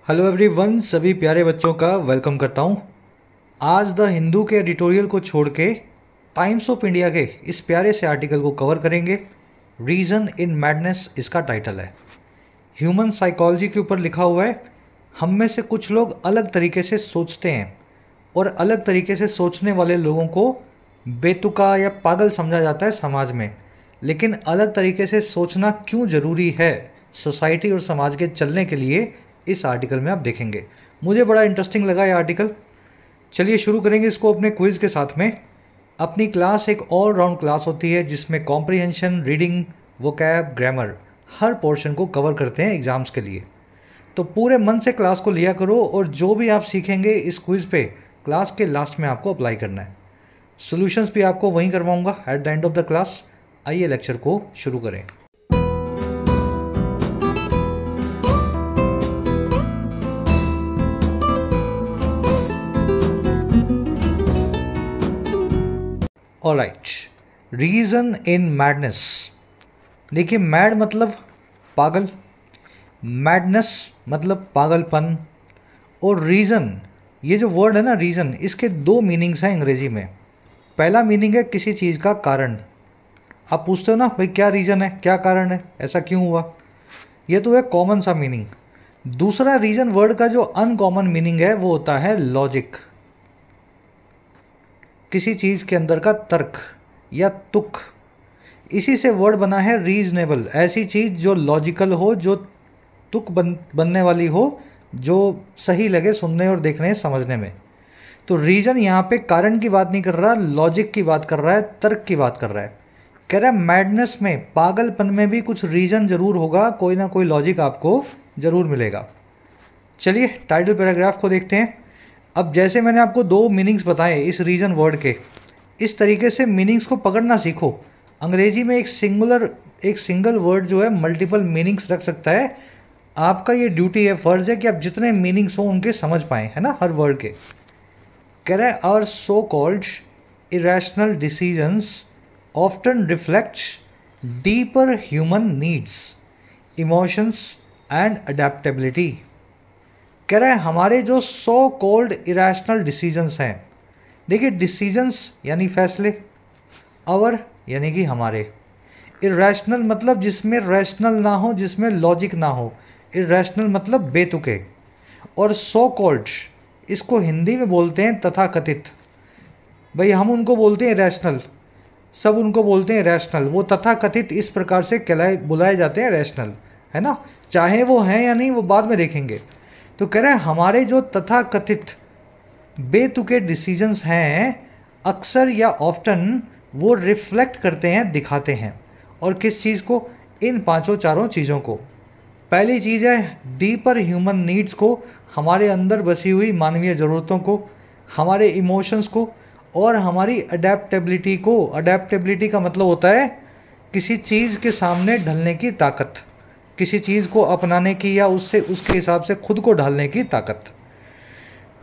Hello everyone, सभी प्यारे बच्चों का वेलकम करता हूँ। आज द हिंदू के एडिटोरियल को छोड़ के टाइम्स ऑफ इंडिया के इस प्यारे से आर्टिकल को कवर करेंगे। रीज़न इन मैडनेस इसका टाइटल है। ह्यूमन साइकोलॉजी के ऊपर लिखा हुआ है। हम में से कुछ लोग अलग तरीके से सोचते हैं और अलग तरीके से सोचने वाले लोगों को बेतुका या पागल समझा जाता है समाज में। लेकिन अलग तरीके से सोचना क्यों ज़रूरी है सोसाइटी और समाज के चलने के लिए, इस आर्टिकल में आप देखेंगे। मुझे बड़ा इंटरेस्टिंग लगा ये आर्टिकल। चलिए शुरू करेंगे इसको अपने क्विज़ के साथ में। अपनी क्लास एक ऑल राउंड क्लास होती है जिसमें कॉम्प्रिहेंशन, रीडिंग, वोकैब, ग्रामर हर पोर्शन को कवर करते हैं एग्ज़ाम्स के लिए। तो पूरे मन से क्लास को लिया करो और जो भी आप सीखेंगे इस क्विज़ पे क्लास के लास्ट में आपको अप्लाई करना है। सॉल्यूशंस भी आपको वहीं करवाऊंगा at the end of the class. आइए लेक्चर को शुरू करें। ऑलराइट, रीज़न इन मैडनेस। देखिए, मैड मतलब पागल, मैडनेस मतलब पागलपन, और रीज़न, ये जो वर्ड है ना रीज़न, इसके दो मीनिंग्स हैं अंग्रेजी में। पहला मीनिंग है किसी चीज़ का कारण। आप पूछते हो ना भाई क्या रीज़न है, क्या कारण है, ऐसा क्यों हुआ, ये तो है कॉमन सा मीनिंग। दूसरा रीज़न वर्ड का जो अनकॉमन मीनिंग है वो होता है लॉजिक, किसी चीज़ के अंदर का तर्क या तुक। इसी से वर्ड बना है रीजनेबल, ऐसी चीज़ जो लॉजिकल हो, जो तुक बनने वाली हो, जो सही लगे सुनने और देखने समझने में। तो रीजन यहाँ पे कारण की बात नहीं कर रहा, लॉजिक की बात कर रहा है, तर्क की बात कर रहा है। कह रहा है मैडनेस में, पागलपन में भी कुछ रीजन जरूर होगा, कोई ना कोई लॉजिक आपको जरूर मिलेगा। चलिए टाइटल पैराग्राफ को देखते हैं। अब जैसे मैंने आपको दो मीनिंग्स बताए इस रीजन वर्ड के, इस तरीके से मीनिंग्स को पकड़ना सीखो। अंग्रेजी में एक सिंगल वर्ड जो है मल्टीपल मीनिंग्स रख सकता है। आपका ये ड्यूटी है, फर्ज है कि आप जितने मीनिंग्स हो उनके समझ पाएँ, है ना, हर वर्ड के। कह रहा है our so called irrational decisions often reflect deeper human needs, emotions and adaptability. कह रहा है हमारे जो सो कॉल्ड इरेशनल डिसीजंस हैं, देखिए डिसीजंस यानी फैसले, आवर यानी कि हमारे, इरेशनल मतलब जिसमें रैशनल ना हो, जिसमें लॉजिक ना हो, इरेशनल मतलब बेतुके, और सो कॉल्ड इसको हिंदी में बोलते हैं तथाकथित। भाई हम उनको बोलते हैं रैशनल, सब उनको बोलते हैं रैशनल, वो तथाकथित इस प्रकार से बुलाए जाते हैं रैशनल, है ना। चाहे वो हैं या नहीं वो बाद में देखेंगे। तो कह रहे हैं हमारे जो तथाकथित बेतुके डिसीजंस हैं, अक्सर या ऑफ्टन वो रिफ्लेक्ट करते हैं, दिखाते हैं। और किस चीज़ को? इन पांचों चारों चीज़ों को। पहली चीज़ है डीपर ह्यूमन नीड्स को, हमारे अंदर बसी हुई मानवीय ज़रूरतों को, हमारे इमोशंस को, और हमारी अडेप्टेबिलिटी को। अडेप्टेबिलिटी का मतलब होता है किसी चीज़ के सामने ढलने की ताकत, किसी चीज़ को अपनाने की या उससे उसके हिसाब से खुद को ढालने की ताकत।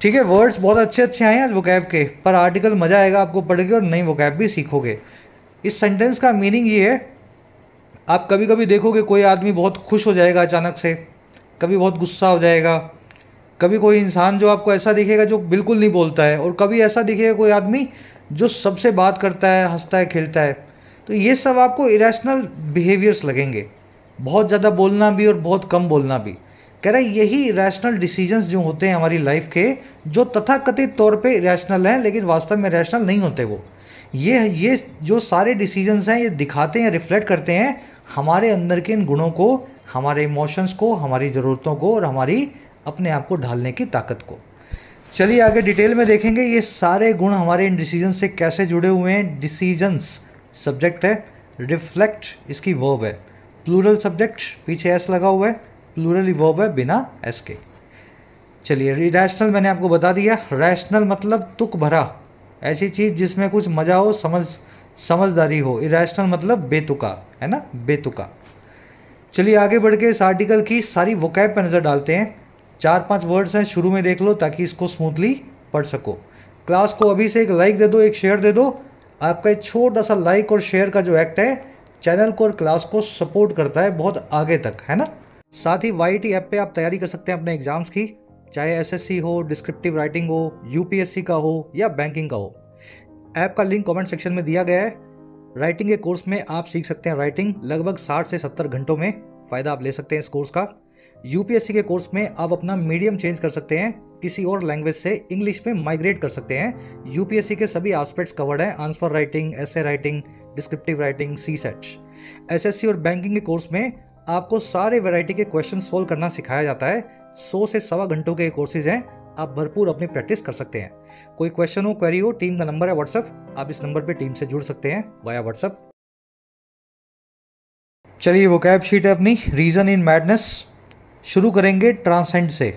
ठीक है, वर्ड्स बहुत अच्छे अच्छे आए हैं आज वोकैब के, पर आर्टिकल मज़ा आएगा आपको पढ़ के और नई वोकैब भी सीखोगे। इस सेंटेंस का मीनिंग ये है, आप कभी कभी देखोगे कोई आदमी बहुत खुश हो जाएगा अचानक से, कभी बहुत गुस्सा हो जाएगा, कभी कोई इंसान जो आपको ऐसा दिखेगा जो बिल्कुल नहीं बोलता है, और कभी ऐसा दिखेगा कोई आदमी जो सबसे बात करता है, हंसता है, खेलता है। तो ये सब आपको इरेशनल बिहेवियर्स लगेंगे, बहुत ज़्यादा बोलना भी और बहुत कम बोलना भी। कह रहा है यही रैशनल डिसीजंस जो होते हैं हमारी लाइफ के, जो तथाकथित तौर पे रैशनल हैं लेकिन वास्तव में रैशनल नहीं होते वो। ये जो सारे डिसीजंस हैं ये दिखाते हैं, रिफ्लेक्ट करते हैं हमारे अंदर के इन गुणों को, हमारे इमोशंस को, हमारी ज़रूरतों को, और हमारी अपने आप को ढालने की ताकत को। चलिए आगे डिटेल में देखेंगे ये सारे गुण हमारे इन डिसीजन से कैसे जुड़े हुए हैं। डिसीजंस सब्जेक्ट है, रिफ्लेक्ट इसकी वर्ब है, प्लूरल सब्जेक्ट, पीछे एस लगा हुआ है, प्लूरल ही वर्ब है बिना एस के। चलिए इरेशनल मैंने आपको बता दिया। रैशनल मतलब तुक भरा, ऐसी चीज़ जिसमें कुछ मज़ा हो, समझदारी हो। इरेशनल मतलब बेतुका, है ना, बेतुका। चलिए आगे बढ़ के इस आर्टिकल की सारी वोकैब पर नज़र डालते हैं। 4-5 वर्ड्स हैं, शुरू में देख लो ताकि इसको स्मूथली पढ़ सको। क्लास को अभी से एक लाइक दे दो, एक शेयर दे दो। आपका एक छोटा सा लाइक और शेयर का जो एक्ट है चैनल को और क्लास को सपोर्ट करता है बहुत आगे तक, है ना। साथ ही YT ऐप पे आप तैयारी कर सकते हैं अपने एग्जाम्स की, चाहे SSC हो, डिस्क्रिप्टिव राइटिंग हो, UPSC का हो या बैंकिंग का हो। ऐप का लिंक कमेंट सेक्शन में दिया गया है। राइटिंग के कोर्स में आप सीख सकते हैं राइटिंग लगभग 60 से 70 घंटों में। फ़ायदा आप ले सकते हैं इस कोर्स का। UPSC के कोर्स में आप अपना मीडियम चेंज कर सकते हैं, किसी और लैंग्वेज से इंग्लिश में माइग्रेट कर सकते हैं। UPSC के सभी एस्पेक्ट्स कवर्ड हैं, answer writing, essay writing, descriptive writing, CSAT। SSC और बैंकिंग के कोर्स में आपको सारे वैरायटी के क्वेश्चन सोल्व करना सिखाया जाता है। 100 से 1.25 घंटों के कोर्सेज हैं, आप भरपूर अपनी प्रैक्टिस कर सकते हैं। कोई क्वेश्चन हो, क्वेरी हो, टीम का नंबर है व्हाट्सएप, आप इस नंबर पे टीम से जुड़ सकते हैं वाया व्हाट्सएप। चलिए वोकैब शीट है अपनी, रीजन इन मैडनेस। शुरू करेंगे ट्रांसेंड से।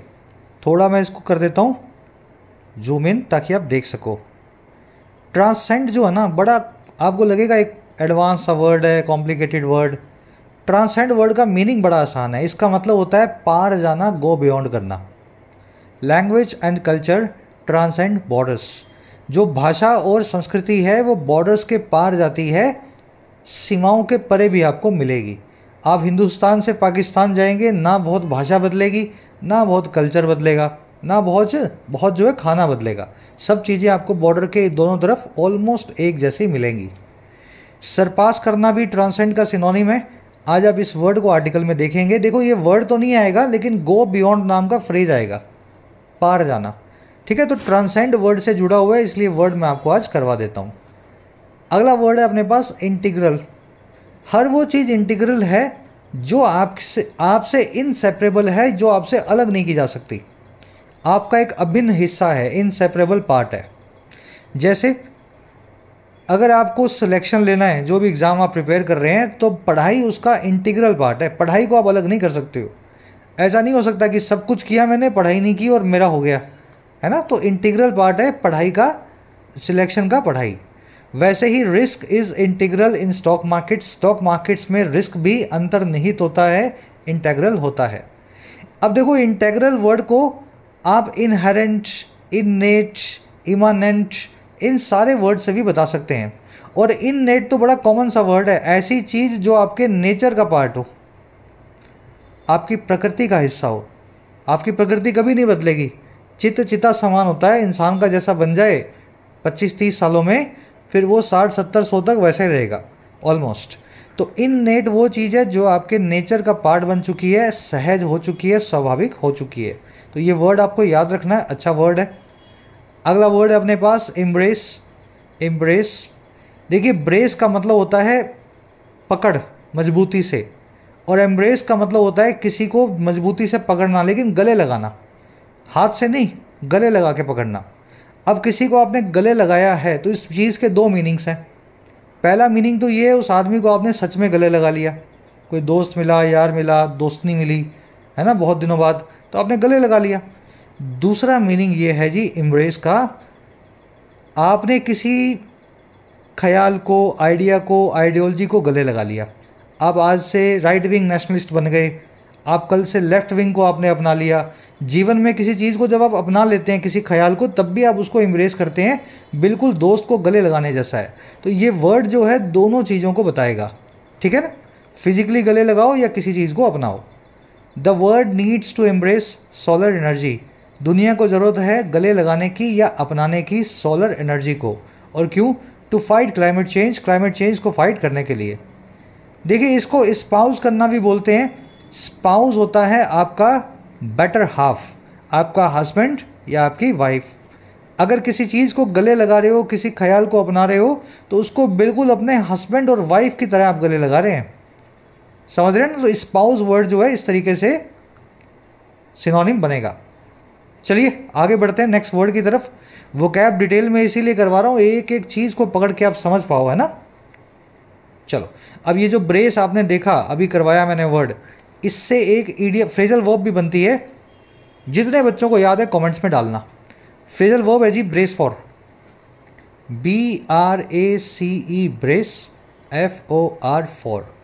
थोड़ा मैं इसको कर देता हूँ जूम इन ताकि आप देख सको। ट्रांसेंड जो है ना, बड़ा आपको लगेगा एक एडवांस सा वर्ड है, कॉम्प्लिकेटेड वर्ड। ट्रांसेंड वर्ड का मीनिंग बड़ा आसान है। इसका मतलब होता है पार जाना, गो बियॉन्ड करना। Language and culture transcend borders. जो भाषा और संस्कृति है वो बॉर्डर्स के पार जाती है, सीमाओं के परे भी आपको मिलेगी। आप हिंदुस्तान से पाकिस्तान जाएंगे, ना बहुत भाषा बदलेगी, ना बहुत कल्चर बदलेगा, ना बहुत जो है खाना बदलेगा। सब चीज़ें आपको बॉर्डर के दोनों तरफ ऑलमोस्ट एक जैसी मिलेंगी। सरपास करना भी ट्रांसेंड का सिनोनिम है। आज आप इस वर्ड को आर्टिकल में देखेंगे। देखो ये वर्ड तो नहीं आएगा, लेकिन गो बियॉन्ड नाम का फ्रेज आएगा, पार जाना। ठीक है, तो ट्रांसेंड वर्ड से जुड़ा हुआ है, इसलिए वर्ड मैं आपको आज करवा देता हूँ। अगला वर्ड है अपने पास इंटीग्रल। हर वो चीज़ इंटीग्रल है जो आपसे इनसेपरेबल है, जो आपसे अलग नहीं की जा सकती, आपका एक अभिन्न हिस्सा है, इनसेपरेबल पार्ट है। जैसे अगर आपको सिलेक्शन लेना है, जो भी एग्ज़ाम आप प्रिपेयर कर रहे हैं, तो पढ़ाई उसका इंटीग्रल पार्ट है। पढ़ाई को आप अलग नहीं कर सकते हो। ऐसा नहीं हो सकता कि सब कुछ किया मैंने, पढ़ाई नहीं की और मेरा हो गया, है ना। तो इंटीग्रल पार्ट है पढ़ाई का, सिलेक्शन का पढ़ाई। वैसे ही risk is integral in stock markets. Stock markets में रिस्क भी अंतर्निहित होता है, इंटेग्रल होता है। अब देखो इंटेग्रल वर्ड को आप इनहेरेंट, इननेट, इमानेंट, इन सारे वर्ड से भी बता सकते हैं। और इननेट तो बड़ा कॉमन सा वर्ड है, ऐसी चीज़ जो आपके नेचर का पार्ट हो, आपकी प्रकृति का हिस्सा हो। आपकी प्रकृति कभी नहीं बदलेगी। चिता समान होता है, इंसान का जैसा बन जाए 25-30 सालों में, फिर वो 60-70-100 तक वैसे रहेगा ऑलमोस्ट। तो इननेट वो चीज़ है जो आपके नेचर का पार्ट बन चुकी है, सहज हो चुकी है, स्वाभाविक हो चुकी है। तो ये वर्ड आपको याद रखना है, अच्छा वर्ड है। अगला वर्ड है अपने पास एम्ब्रेस। एम्ब्रेस, देखिए ब्रेस का मतलब होता है पकड़, मजबूती से, और एम्ब्रेस का मतलब होता है किसी को मजबूती से पकड़ना, लेकिन गले लगाना, हाथ से नहीं, गले लगा के पकड़ना। अब किसी को आपने गले लगाया है तो इस चीज़ के दो मीनिंग्स हैं। पहला मीनिंग तो ये है, उस आदमी को आपने सच में गले लगा लिया, कोई दोस्त मिला, यार मिला, दोस्तनी मिली, है ना, बहुत दिनों बाद, तो आपने गले लगा लिया। दूसरा मीनिंग ये है जी एम्ब्रेस का, आपने किसी ख्याल को, आइडिया को, आइडियोलॉजी को गले लगा लिया। आप आज से राइट विंग नेशनलिस्ट बन गए, आप कल से लेफ्ट विंग को आपने अपना लिया। जीवन में किसी चीज़ को जब आप अपना लेते हैं, किसी ख्याल को, तब भी आप उसको एम्ब्रेस करते हैं, बिल्कुल दोस्त को गले लगाने जैसा है। तो ये वर्ड जो है दोनों चीज़ों को बताएगा, ठीक है ना। फिजिकली गले लगाओ या किसी चीज़ को अपनाओ। The world needs to embrace solar energy. दुनिया को ज़रूरत है गले लगाने की या अपनाने की सोलर एनर्जी को। और क्यों? To fight climate change, climate change को फाइट करने के लिए। देखिए इसको स्पाउस करना भी बोलते हैं। स्पाउस होता है आपका बेटर हाफ, आपका हस्बैंड या आपकी वाइफ। अगर किसी चीज़ को गले लगा रहे हो, किसी ख्याल को अपना रहे हो, तो उसको बिल्कुल अपने हस्बैंड और वाइफ की तरह आप गले लगा रहे हैं, समझ रहे हैं ना। तो स्पाउस वर्ड जो है इस तरीके से सिनोनिम बनेगा। चलिए आगे बढ़ते हैं नेक्स्ट वर्ड की तरफ। वोकैब डिटेल में इसीलिए करवा रहा हूँ, एक एक चीज़ को पकड़ के आप समझ पाओ, है ना। चलो अब ये जो ब्रेस आपने देखा, अभी करवाया मैंने वर्ड, इससे एक ईडियम फ्रेजल वर्ब भी बनती है। जितने बच्चों को याद है कमेंट्स में डालना। फ्रेजल वर्ब है जी brace for, BRACE, brace, FOR, for.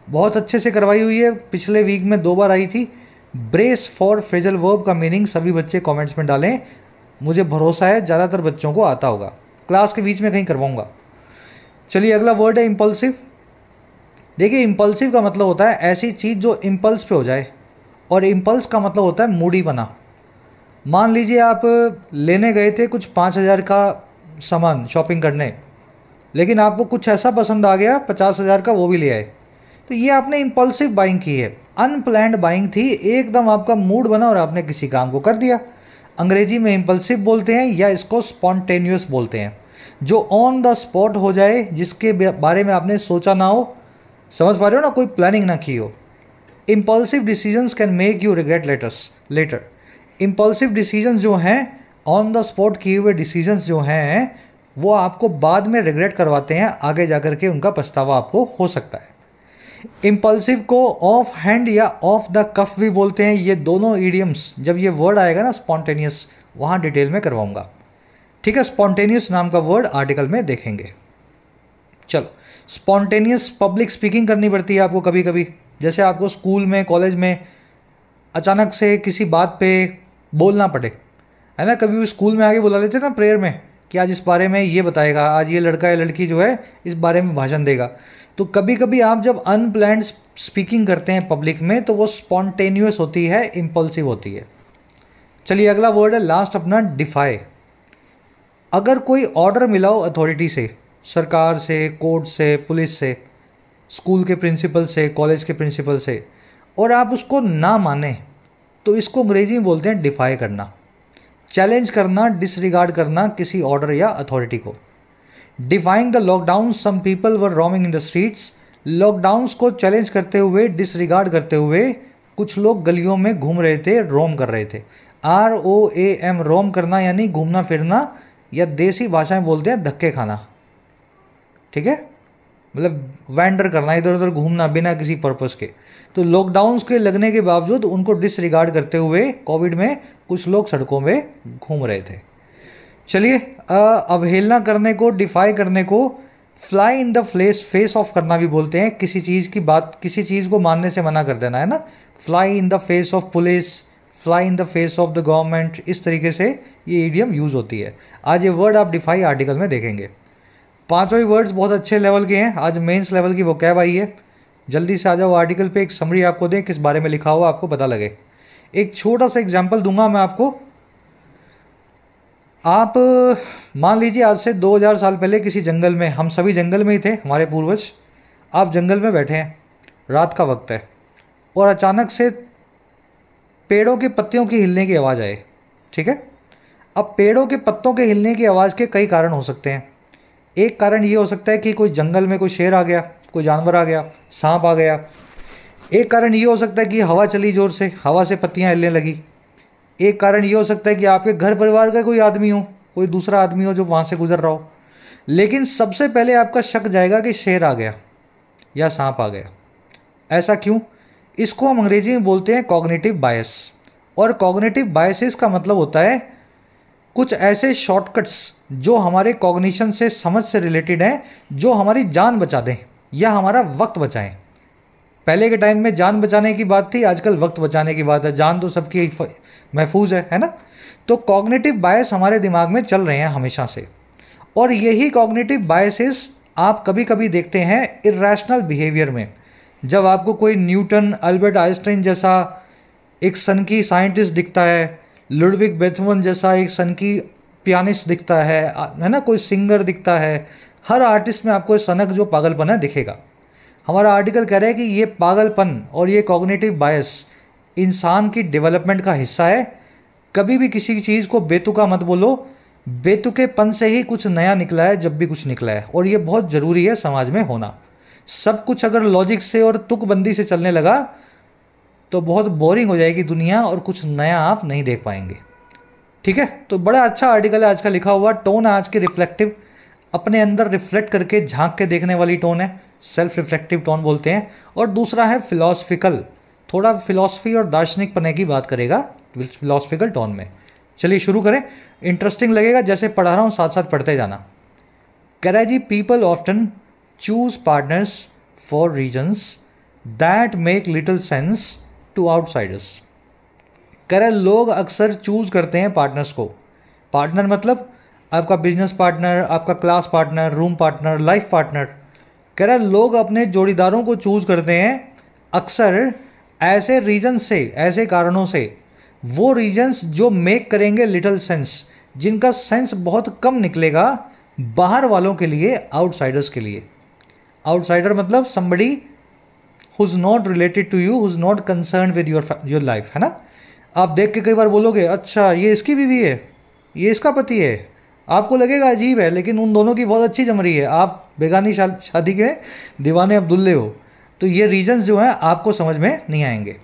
बहुत अच्छे से करवाई हुई है, पिछले वीक में 2 बार आई थी। ब्रेस फॉर फ्रेजल वर्ब का मीनिंग सभी बच्चे कमेंट्स में डालें, मुझे भरोसा है ज़्यादातर बच्चों को आता होगा, क्लास के बीच में कहीं करवाऊंगा। चलिए अगला वर्ड है इम्पल्सिव। देखिए इम्पल्सिव का मतलब होता है ऐसी चीज़ जो इम्पल्स पे हो जाए, और इम्पल्स का मतलब होता है मूडी बना। मान लीजिए आप लेने गए थे कुछ 5,000 का सामान शॉपिंग करने, लेकिन आपको कुछ ऐसा पसंद आ गया 50,000 का, वो भी ले आए। तो ये आपने इम्पल्सिव बाइंग की है, अनप्लैंड बाइंग थी, एकदम आपका मूड बना और आपने किसी काम को कर दिया। अंग्रेजी में इम्पल्सिव बोलते हैं या इसको स्पॉन्टेनियस बोलते हैं, जो ऑन द स्पॉट हो जाए, जिसके बारे में आपने सोचा ना हो, समझ पा रहे हो ना, कोई प्लानिंग ना की हो। Impulsive decisions can make you regret later. Impulsive decisions जो हैं, ऑन द स्पॉट किए हुए डिसीजंस जो हैं, वो आपको बाद में रिग्रेट करवाते हैं, आगे जाकर के उनका पछतावा आपको हो सकता है। इम्पल्सिव को ऑफ हैंड या ऑफ द कफ भी बोलते हैं। ये दोनों ईडियम्स जब ये वर्ड आएगा ना स्पॉन्टेनियस, वहाँ डिटेल में करवाऊंगा, ठीक है। स्पॉन्टेनियस नाम का वर्ड आर्टिकल में देखेंगे। चलो, स्पॉन्टेनियस पब्लिक स्पीकिंग करनी पड़ती है आपको कभी कभी, जैसे आपको स्कूल में कॉलेज में अचानक से किसी बात पे बोलना पड़े, है ना। कभी भी स्कूल में आगे बुला लेते ना प्रेयर में कि आज इस बारे में ये बताएगा, आज ये लड़का या लड़की जो है इस बारे में भाषण देगा। तो कभी कभी आप जब अनप्लैंड स्पीकिंग करते हैं पब्लिक में, तो वो स्पॉन्टेनियस होती है, इम्पल्सिव होती है। चलिए अगला वर्ड है लास्ट अपना, डिफाई। अगर कोई ऑर्डर मिला हो अथॉरिटी से, सरकार से, कोर्ट से, पुलिस से, स्कूल के प्रिंसिपल से, कॉलेज के प्रिंसिपल से, और आप उसको ना माने, तो इसको अंग्रेजी में बोलते हैं डिफाई करना, चैलेंज करना, डिसरिगार्ड करना किसी ऑर्डर या अथॉरिटी को। Defying the lockdown, some people were roaming in the streets. Lockdowns को चैलेंज करते हुए, डिसरिगार्ड करते हुए कुछ लोग गलियों में घूम रहे थे, रोम कर रहे थे। ROAM, रोम करना यानी घूमना फिरना, या देसी भाषा में बोलते हैं धक्के खाना, ठीक है, मतलब वैंडर करना, इधर उधर घूमना बिना किसी पर्पस के। तो लॉकडाउन्स के लगने के बावजूद उनको डिसरिगार्ड करते हुए कोविड में कुछ लोग सड़कों में घूम रहे थे। चलिए, अवहेलना करने को, डिफाई करने को fly in the face of करना भी बोलते हैं। किसी चीज़ की बात, किसी चीज़ को मानने से मना कर देना, है ना। Fly in the face of police, fly in the face of the government, इस तरीके से ये ईडियम यूज़ होती है। आज ये वर्ड आप डिफाई आर्टिकल में देखेंगे। पांचों ही वर्ड्स बहुत अच्छे लेवल के हैं। आज मेंस लेवल की वोकैब आई है। जल्दी से आ जाओ आर्टिकल पे, एक समरी आपको दें किस बारे में लिखा हुआ आपको पता लगे। एक छोटा सा एग्जांपल दूंगा मैं आपको। आप मान लीजिए आज से 2000 साल पहले किसी जंगल में, हम सभी जंगल में ही थे, हमारे पूर्वज। आप जंगल में बैठे हैं, रात का वक्त है, और अचानक से पेड़ों के पत्तियों की हिलने की आवाज़ आए, ठीक है। अब पेड़ों के पत्तों के हिलने की आवाज़ के कई कारण हो सकते हैं। एक कारण ये हो सकता है कि कोई जंगल में कोई शेर आ गया, कोई जानवर आ गया, सांप आ गया। एक कारण ये हो सकता है कि हवा चली ज़ोर से, हवा से पत्तियां हिलने लगी। एक कारण ये हो सकता है कि आपके घर परिवार का कोई आदमी हो, कोई दूसरा आदमी हो जो वहाँ से गुजर रहा हो। लेकिन सबसे पहले आपका शक जाएगा कि शेर आ गया या सांप आ गया। ऐसा क्यों? इसको हम अंग्रेजी में बोलते हैं कॉग्निटिव बायस। और कॉग्निटिव बायसेस का मतलब होता है कुछ ऐसे शॉर्टकट्स जो हमारे कॉग्निशन से, समझ से रिलेटेड हैं, जो हमारी जान बचा दें या हमारा वक्त बचाएं। पहले के टाइम में जान बचाने की बात थी, आजकल वक्त बचाने की बात है। जान तो सबकी महफूज है ना। तो कॉग्निटिव बायस हमारे दिमाग में चल रहे हैं हमेशा से, और यही कॉग्निटिव बायसेस आप कभी कभी देखते हैं इर्रेशनल बिहेवियर में। जब आपको कोई न्यूटन, अल्बर्ट आइंस्टाइन जैसा एक सनकी साइंटिस्ट दिखता है, लुडविग बेथोवन जैसा एक सनकी पियानिस्ट दिखता है ना, कोई सिंगर दिखता है, हर आर्टिस्ट में आपको सनक जो पागलपन है दिखेगा। हमारा आर्टिकल कह रहा है कि ये पागलपन और ये कॉग्निटिव बायस इंसान की डेवलपमेंट का हिस्सा है। कभी भी किसी चीज़ को बेतुका मत बोलो। बेतुकेपन से ही कुछ नया निकला है, जब भी कुछ निकला है, और ये बहुत ज़रूरी है समाज में होना। सब कुछ अगर लॉजिक से और तुकबंदी से चलने लगा तो बहुत बोरिंग हो जाएगी दुनिया, और कुछ नया आप नहीं देख पाएंगे, ठीक है। तो बड़ा अच्छा आर्टिकल है आज का लिखा हुआ। टोन है आज के रिफ्लेक्टिव, अपने अंदर रिफ्लेक्ट करके झांक के देखने वाली टोन है, सेल्फ रिफ्लेक्टिव टोन बोलते हैं। और दूसरा है फिलॉसफिकल, थोड़ा फिलॉसफी और दार्शनिक पने की बात करेगा फिलॉसफिकल टोन में। चलिए शुरू करें, इंटरेस्टिंग लगेगा, जैसे पढ़ा रहा हूँ साथ साथ पढ़ते जाना। कह रहा है जी, people often choose partners for reasons that make little sense to outsiders. कह रहा है लोग अक्सर चूज करते हैं पार्टनर्स को। पार्टनर मतलब आपका बिजनेस पार्टनर, आपका class partner, room partner, life partner. कह रहा है लोग अपने जोड़ीदारों को चूज करते हैं अक्सर ऐसे रीजन से, ऐसे कारणों से, वो रीजन्स जो मेक करेंगे लिटिल सेंस, जिनका सेंस बहुत कम निकलेगा बाहर वालों के लिए, आउटसाइडर्स के लिए। आउटसाइडर मतलब somebody who is not related to you, who is not concern with your life, है ना। आप देख के कई बार बोलोगे अच्छा ये इसकी बीवी है, ये इसका पति है, आपको लगेगा अजीब है, लेकिन उन दोनों की बहुत अच्छी जम रही है, आप बेगानी शादी के दीवाने अब्दुल्ले हो। तो ये रीजन्स जो हैं आपको समझ में नहीं आएंगे।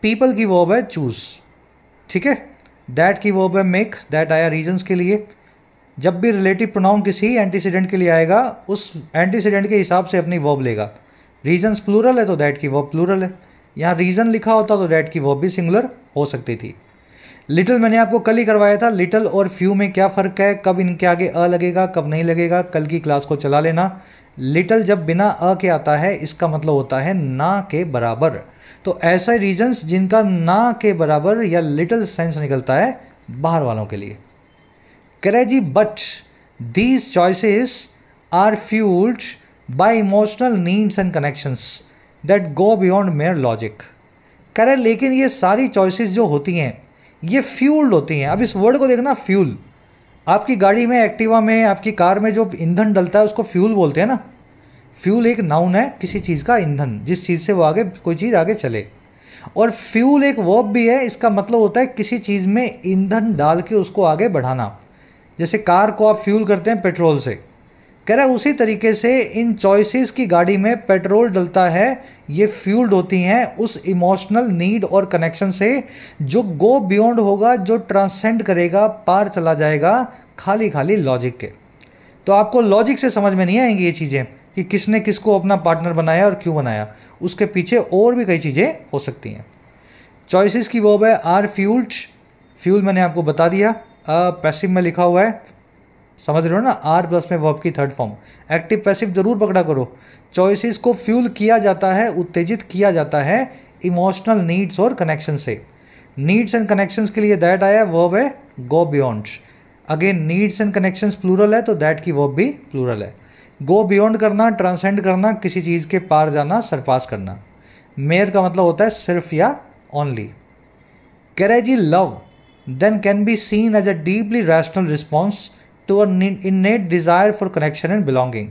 पीपल की वर्ब है चूज, ठीक है। दैट की वर्ब है मेक, दैट आया रीजन्स के लिए। जब भी रिलेटिव प्रोनाउन किसी एंटीसीडेंट के लिए आएगा, उस एंटीसीडेंट के हिसाब से अपनी वर्ब लेगा। रीजन्स प्लूरल है तो दैट की वर्ब प्लूरल है। यहाँ रीजन लिखा होता तो दैट की वर्ब भी सिंगुलर हो सकती थी। लिटिल मैंने आपको कल ही करवाया था, लिटिल और फ्यू में क्या फ़र्क है, कब इनके आगे अ लगेगा, कब नहीं लगेगा, कल की क्लास को चला लेना। लिटिल जब बिना अ के आता है इसका मतलब होता है ना के बराबर। तो ऐसे रीजन्स जिनका ना के बराबर या लिटिल सेंस निकलता है बाहर वालों के लिए। करेजी but these choices are fuelled by emotional needs and connections that go beyond mere logic. करे लेकिन ये सारी चॉइसेस जो होती हैं ये फ्यूल्ड होती हैं। अब इस वर्ड को देखना, फ्यूल। आपकी गाड़ी में, एक्टिवा में, आपकी कार में जो ईंधन डलता है उसको फ्यूल बोलते हैं ना। फ्यूल एक नाउन है किसी चीज़ का, ईंधन, जिस चीज़ से वो आगे कोई चीज़ आगे चले। और फ्यूल एक वर्ब भी है, इसका मतलब होता है किसी चीज़ में ईंधन डाल के उसको आगे बढ़ाना। जैसे कार को आप फ्यूल करते हैं पेट्रोल से, कह रहा है उसी तरीके से इन चॉइसेस की गाड़ी में पेट्रोल डलता है, ये फ्यूल्ड होती हैं उस इमोशनल नीड और कनेक्शन से जो गो बियॉन्ड होगा, जो ट्रांसेंड करेगा, पार चला जाएगा खाली खाली लॉजिक के। तो आपको लॉजिक से समझ में नहीं आएंगी ये चीज़ें कि किसने किसको अपना पार्टनर बनाया और क्यों बनाया, उसके पीछे और भी कई चीज़ें हो सकती हैं। चॉइसेस की वर्ब है आर फ्यूल्ड। फ्यूल मैंने आपको बता दिया, पैसिव में लिखा हुआ है, समझ रहे हो ना, आर प्लस में वर्ब की थर्ड फॉर्म। एक्टिव पैसिव जरूर पकड़ा करो। चॉइसेस को फ्यूल किया जाता है, उत्तेजित किया जाता है इमोशनल नीड्स और कनेक्शन से। नीड्स एंड कनेक्शंस के लिए दैट आया, वर्ब है go beyond. Again needs and connections plural है तो दैट की वर्ब भी प्लूरल है। गो बियॉन्ड करना, ट्रांसेंड करना, किसी चीज़ के पार जाना, सरपास करना। मेयर का मतलब होता है सिर्फ या ओनली। कैरेजी love then can be seen as a deeply rational response to an innate desire for connection and belonging।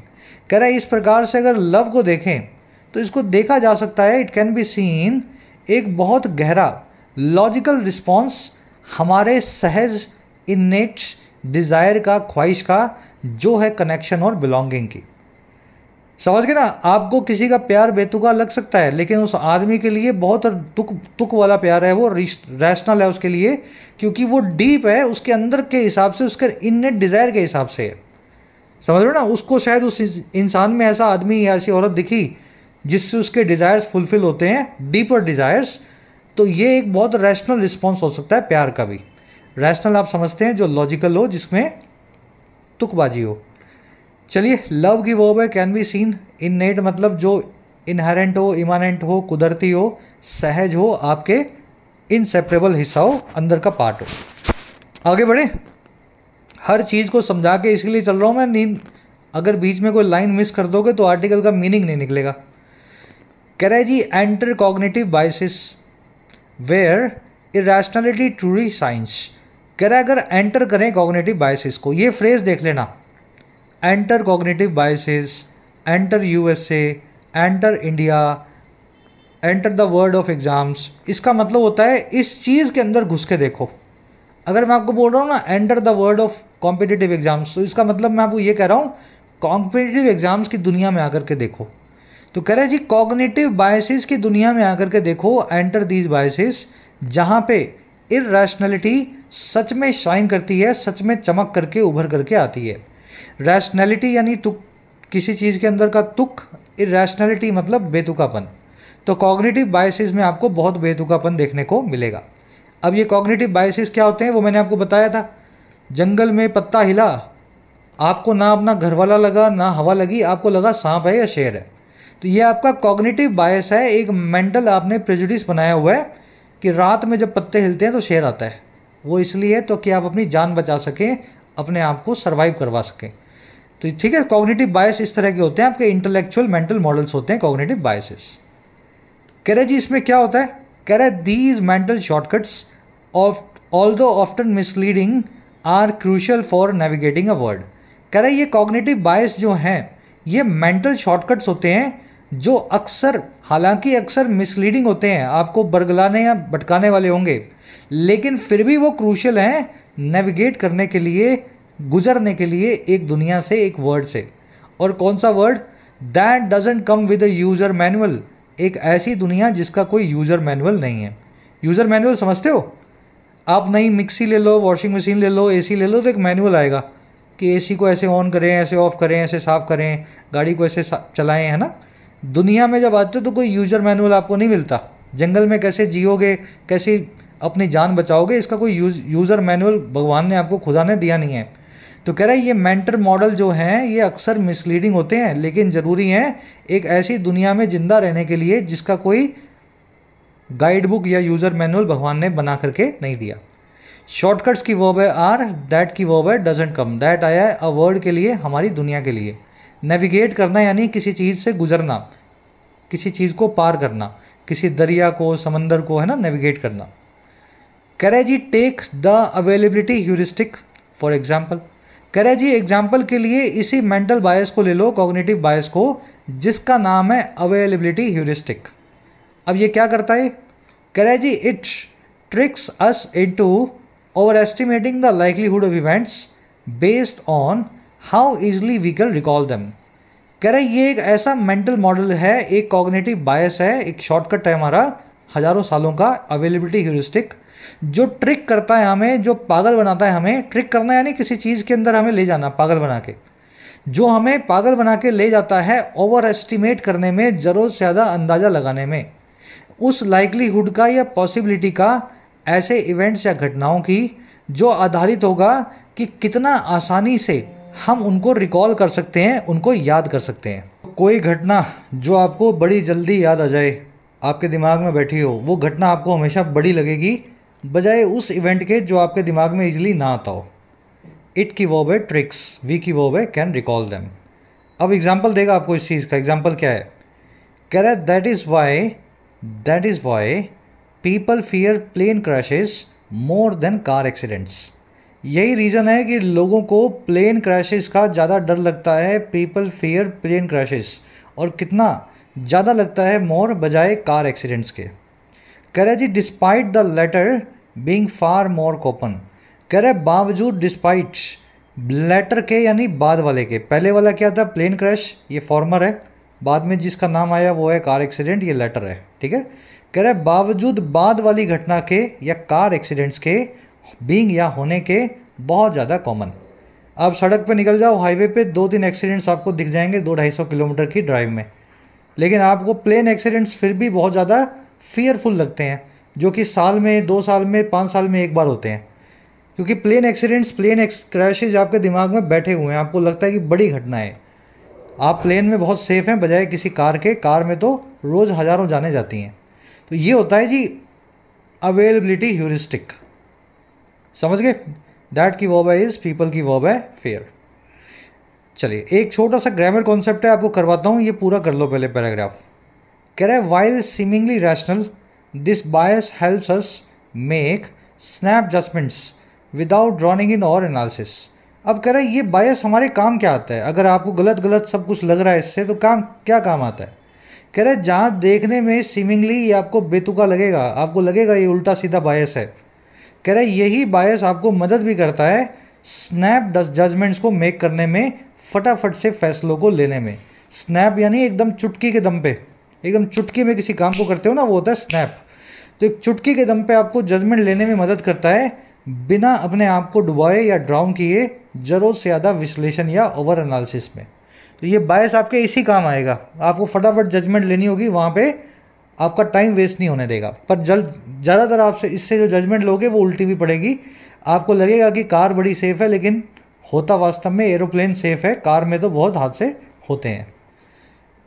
कह रहा है इस प्रकार से अगर लव को देखें तो इसको देखा जा सकता है, इट कैन बी सीन, एक बहुत गहरा लॉजिकल रिस्पॉन्स हमारे सहज इन्नेट डिज़ायर का, ख्वाहिश का, जो है कनेक्शन और बिलोंगिंग की। समझ गए ना। आपको किसी का प्यार बेतुका लग सकता है, लेकिन उस आदमी के लिए बहुत तुक वाला प्यार है, वो रैशनल है उसके लिए, क्योंकि वो डीप है, उसके अंदर के हिसाब से, उसके इननेट डिज़ायर के हिसाब से है। समझ रहे हो ना। उसको शायद उस इंसान में ऐसा आदमी या ऐसी औरत दिखी जिससे उसके डिज़ायर्स फुलफिल होते हैं, डीपर डिज़ायर्स। तो ये एक बहुत रैशनल रिस्पॉन्स हो सकता है प्यार का भी। रैशनल आप समझते हैं जो लॉजिकल हो, जिसमें तुकबाजी हो। चलिए, लव की वर्ब है कैन बी सीन। इननेट मतलब जो इनहेरेंट हो, इमानेंट हो, कुदरती हो, सहज हो, आपके इनसेपरेबल हिस्सा हो, अंदर का पार्ट हो। आगे बढ़े। हर चीज़ को समझा के इसलिए चल रहा हूँ मैं, नींद अगर बीच में कोई लाइन मिस कर दोगे तो आर्टिकल का मीनिंग नहीं निकलेगा। कह रहा है जी enter cognitive biases where irrationality truly shines. कह रहा है अगर एंटर करें कॉग्निटिव बाइसिस को, ये फ्रेज देख लेना, enter cognitive biases, enter USA, enter India, enter the world of exams. इसका मतलब होता है इस चीज़ के अंदर घुस के देखो। अगर मैं आपको बोल रहा हूँ ना enter the world of competitive exams, तो इसका मतलब मैं आपको ये कह रहा हूँ कॉम्पिटिटिव एग्जाम्स की दुनिया में आकर के देखो। तो कह रहे हैं जी कॉग्निटिव बाइसेस की दुनिया में आकर के देखो, एंटर दीज बाइसेस, जहाँ पे इरैशनैलिटी सच में शाइन करती है, सच में चमक करके उभर करके आती है। रैशनैलिटी यानी तुक, किसी चीज़ के अंदर का तुक, इरैशनैलिटी मतलब बेतुकापन। तो कॉग्निटिव बायसेस में आपको बहुत बेतुकापन देखने को मिलेगा। अब ये कॉग्निटिव बायसेस क्या होते हैं वो मैंने आपको बताया था। जंगल में पत्ता हिला, आपको ना अपना घर वाला लगा ना हवा लगी, आपको लगा सांप है या शेर है। तो ये आपका कॉग्निटिव बायस है, एक मेंटल आपने प्रेजुडिस बनाया हुआ है कि रात में जब पत्ते हिलते हैं तो शेर आता है। वो इसलिए तो कि आप अपनी जान बचा सकें, अपने आप को सर्वाइव करवा सकें। तो ठीक है, कॉग्निटिव बायस इस तरह के होते हैं, आपके इंटेलेक्चुअल मेंटल मॉडल्स होते हैं कॉग्निटिव बायसेस। कह रहे जी इसमें क्या होता है, कह रहे these mental shortcuts of although often misleading are crucial for navigating a world. कह रहे ये कॉग्निटिव बायस जो हैं ये मेंटल शॉर्टकट्स होते हैं जो अक्सर, हालांकि अक्सर मिसलीडिंग होते हैं, आपको बरगलाने या भटकाने वाले होंगे, लेकिन फिर भी वो क्रूशियल हैं नेविगेट करने के लिए, गुजरने के लिए एक दुनिया से एक वर्ड से। और कौन सा word, that doesn't come with a user manual, एक ऐसी दुनिया जिसका कोई यूज़र मैनुअल नहीं है। यूज़र मैनुअल समझते हो आप, नई मिक्सी ले लो, वॉशिंग मशीन ले लो, एसी ले लो, तो एक मैनुअल आएगा कि एसी को ऐसे ऑन करें, ऐसे ऑफ करें, ऐसे साफ़ करें, गाड़ी को ऐसे चलाएं, है ना। दुनिया में जब आते हो तो कोई यूज़र मैनुअल आपको नहीं मिलता। जंगल में कैसे जियोगे, कैसे अपनी जान बचाओगे, इसका कोई यूज़र मैनुअल भगवान ने आपको, खुदा ने दिया नहीं है। तो कह रहा है ये मेंटल मॉडल जो हैं ये अक्सर मिसलीडिंग होते हैं, लेकिन ज़रूरी हैं एक ऐसी दुनिया में ज़िंदा रहने के लिए जिसका कोई गाइड बुक या यूज़र मैनुअल भगवान ने बना करके नहीं दिया। शॉर्टकट्स की वर्ब है आर, दैट की वर्ब है डजंट कम। दैट आया है अ वर्ड के लिए, हमारी दुनिया के लिए। नेविगेट करना यानी किसी चीज़ से गुजरना, किसी चीज़ को पार करना, किसी दरिया को, समंदर को, है ना, नेविगेट करना। कह रहे जी take the availability heuristic for example. कह रहे जी एग्जाम्पल के लिए इसी मेंटल बायस को ले लो, कॉग्निटिव बायस को, जिसका नाम है अवेलेबिलिटी ह्यूरिस्टिक। अब ये क्या करता है, कह रहे जी it tricks us into overestimating the likelihood of events based on how easily we can recall them. कह रहे ये एक ऐसा मेंटल मॉडल है, एक कॉग्निटिव बायस है, एक शॉर्टकट है हमारा हज़ारों सालों का, अवेलेबिलिटी ह्यूरिस्टिक, जो ट्रिक करता है हमें, जो पागल बनाता है हमें। ट्रिक करना यानी किसी चीज़ के अंदर हमें ले जाना पागल बना के, जो हमें पागल बना के ले जाता है ओवर एस्टिमेट करने में, ज़रूरत से ज़्यादा अंदाज़ा लगाने में उस लाइकलीहुड का या पॉसिबिलिटी का, ऐसे इवेंट्स या घटनाओं की जो आधारित होगा कि कितना आसानी से हम उनको रिकॉल कर सकते हैं, उनको याद कर सकते हैं। कोई घटना जो आपको बड़ी जल्दी याद आ जाए, आपके दिमाग में बैठी हो, वो घटना आपको हमेशा बड़ी लगेगी बजाय उस इवेंट के जो आपके दिमाग में इजीली ना आता हो। इट की वर्ब है ट्रिक्स, वी की वर्ब है कैन रिकॉल देम। अब एग्जाम्पल देगा आपको इस चीज़ का। एग्जाम्पल क्या है, कह रहा है that is why people fear plane crashes more than car accidents. यही रीज़न है कि लोगों को प्लेन क्रैशेस का ज़्यादा डर लगता है। पीपल फियर प्लेन क्रैशेस, और कितना ज़्यादा लगता है, मोर बजाय कार एक्सीडेंट्स के। कह रहे जी despite the latter being far more common. कह रहे बावजूद, डिस्पाइट लेटर के यानी बाद वाले के। पहले वाला क्या था, प्लेन क्रैश, ये फॉर्मर है, बाद में जिसका नाम आया वो है कार एक्सीडेंट, ये लेटर है, ठीक है। कह रहे बावजूद बाद वाली घटना के या कार एक्सीडेंट्स के, बीइंग या होने के, बहुत ज़्यादा कॉमन। आप सड़क पे निकल जाओ, हाईवे पे 2-3 एक्सीडेंट्स आपको दिख जाएंगे 200-250 किलोमीटर की ड्राइव में, लेकिन आपको प्लेन एक्सीडेंट्स फिर भी बहुत ज़्यादा फियरफुल लगते हैं, जो कि साल में, 2 साल में, 5 साल में एक बार होते हैं। क्योंकि प्लेन एक्सीडेंट्स, प्लेन क्रैशेज आपके दिमाग में बैठे हुए हैं, आपको लगता है कि बड़ी घटना है। आप प्लेन में बहुत सेफ़ हैं बजाय किसी कार के, कार में तो रोज़ हज़ारों जाने जाती हैं। तो ये होता है जी अवेलेबिलिटी ह्यूरिस्टिक, समझ गए। दैट की वर्ब है इज़, पीपल की वर्ब है फेयर। चलिए एक छोटा सा ग्रामर कॉन्सेप्ट है, आपको करवाता हूँ, ये पूरा कर लो पहले पैराग्राफ। कह रहा है while seemingly rational this bias helps us make snap judgements without drowning in over analysis. अब कह रहा है ये बायस हमारे काम क्या आता है, अगर आपको गलत गलत सब कुछ लग रहा है इससे, तो काम क्या काम आता है। कह रहा है जहाँ देखने में सीमिंगली ये आपको बेतुका लगेगा, आपको लगेगा ये उल्टा सीधा बायस है, कह रहा है यही बायस आपको मदद भी करता है स्नैप जजमेंट्स को मेक करने में, फटाफट से फैसलों को लेने में। स्नैप यानी एकदम चुटकी के दम पे, एकदम चुटकी में किसी काम को करते हो ना, वो होता है स्नैप। तो एक चुटकी के दम पे आपको जजमेंट लेने में मदद करता है, बिना अपने आप को डुबाए या ड्राउन किए ज़रूरत से ज़्यादा विश्लेषण या ओवर एनालिसिस में। तो ये बायस आपके इसी काम आएगा, आपको फटाफट जजमेंट लेनी होगी, वहाँ पे आपका टाइम वेस्ट नहीं होने देगा। पर ज़्यादातर आपसे इससे जो जजमेंट लोगे वो उल्टी भी पड़ेगी। आपको लगेगा कि कार बड़ी सेफ़ है, लेकिन होता वास्तव में एरोप्लेन सेफ़ है, कार में तो बहुत हादसे होते हैं।